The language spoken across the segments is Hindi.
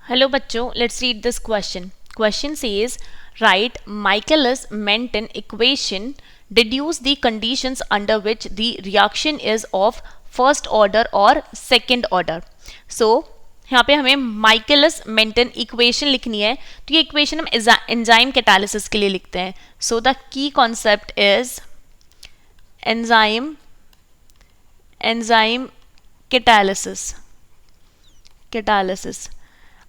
Hello बच्चों, let's read this question. Question says, write Michaelis-Menten equation, deduce the conditions under which the reaction is of first order or second order. So यहाँ पे हमें माइकलिस-मेंटन इक्वेशन लिखनी है, तो ये इक्वेशन हम एंजाइम कैटालिसिस के लिए लिखते हैं. So the key concept is enzyme catalysis.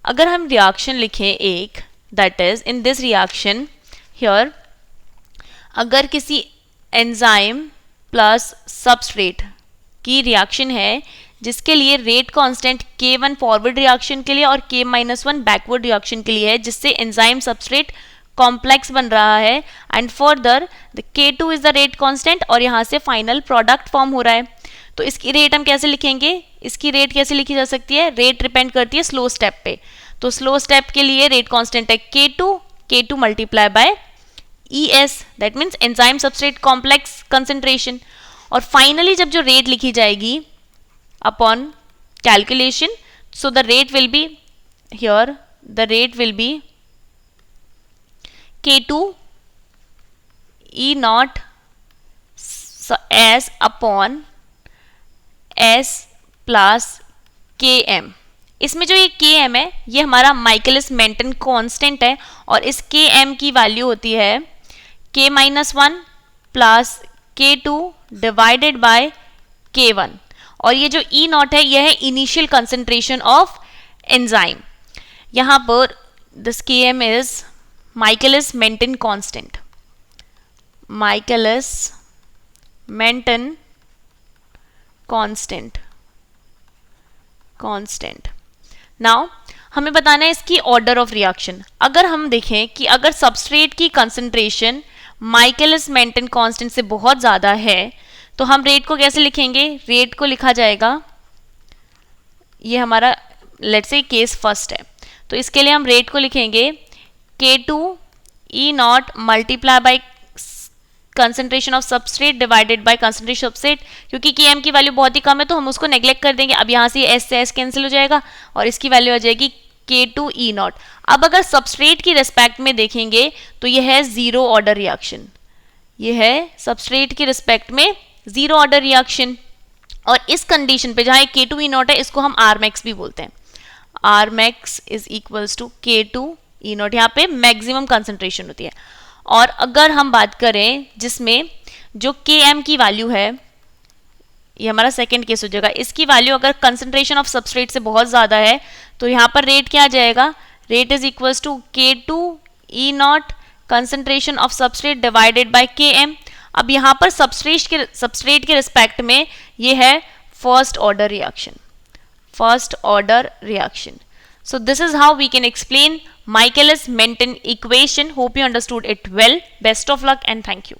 अगर हम रिएक्शन लिखें एक, that is in this reaction here, अगर किसी एंजाइम प्लस सबस्ट्रेट की रिएक्शन है जिसके लिए rate constant K1 forward reaction के लिए और K-1 बैकवर्ड रिएक्शन के लिए है, जिससे एंजाइम सबस्ट्रेट कॉम्प्लेक्स बन रहा है, and further the K2 is the rate constant और यहाँ से फाइनल प्रोडक्ट फॉर्म हो रहा है. तो इसकी रेट हम कैसे लिखेंगे? इसकी रेट कैसे लिखी जा सकती है? रेट डिपेंड करती है स्लो स्टेप पे. तो स्लो स्टेप के लिए रेट कांस्टेंट है K2 multiply by ES, that means enzyme substrate complex concentration. और फाइनली जब जो रेट लिखी जाएगी upon calculation, so the rate will be here, the rate will be K2 E not S upon S plus Km. इसमें जो ये Km है ये हमारा माइकलिस-मेंटन कांस्टेंट है, और इस Km की वैल्यू होती है K-1 plus K2 divided by K1. और ये जो E नॉट है यह है इनिशियल कंसेंट्रेशन ऑफ एंजाइम. यहाँ पर this Km is Michaelis-Menten constant, Michaelis-Menten constant. Now हमें बताना है इसकी ऑर्डर ऑफ रिएक्शन. अगर हम देखें कि अगर सबस्ट्रेट की कंसंट्रेशन माइकलिस-मेंटन कांस्टेंट से बहुत ज़्यादा है, तो हम रेट को कैसे लिखेंगे? रेट को लिखा जाएगा, ये हमारा लेट्स से केस फर्स्ट है, तो इसके लिए हम रेट को लिखेंगे K2 E not multiply by concentration of substrate divided bye concentration substrate. क्योंकि Km की वैल्यू बहुत ही कम है तो हम उसको नेग्लेक्ट कर देंगे. अब यहाँ से S से S कैंसिल हो जाएगा और इसकी वैल्यू आ जाएगी K2 E नॉट. अब अगर सबस्ट्रेट की रिस्पेक्ट में देखेंगे तो यह है जीरो ऑर्डर रिएक्शन, यह है सबस्ट्रेट की रिस्पेक्ट में जीरो ऑर्डर रिएक्शन. और इस कंडीशन पे जहाँ K2 E नॉट है इसको हम Rmax भी बोलते हैं. Rmax is equals to K2 E naught. यहाँ पे मैक्सिमम कंसंट्रेशन होती है. और अगर हम बात करें जिसमें जो Km की वैल्यू है, ये हमारा सेकेंड केस हो जाएगा, इसकी वैल्यू अगर कंसंट्रेशन ऑफ सबस्ट्रेट से बहुत ज़्यादा है तो यहाँ पर रेट क्या आ जाएगा? Rate is equals to K2 E naught concentration of substrate divided by Km. अब यहाँ पर सबस्ट्रेट के रिस्पेक्ट में ये है first order reaction. So this is how we can explain Michaelis-Menten equation. Hope you understood it well. Best of luck and thank you.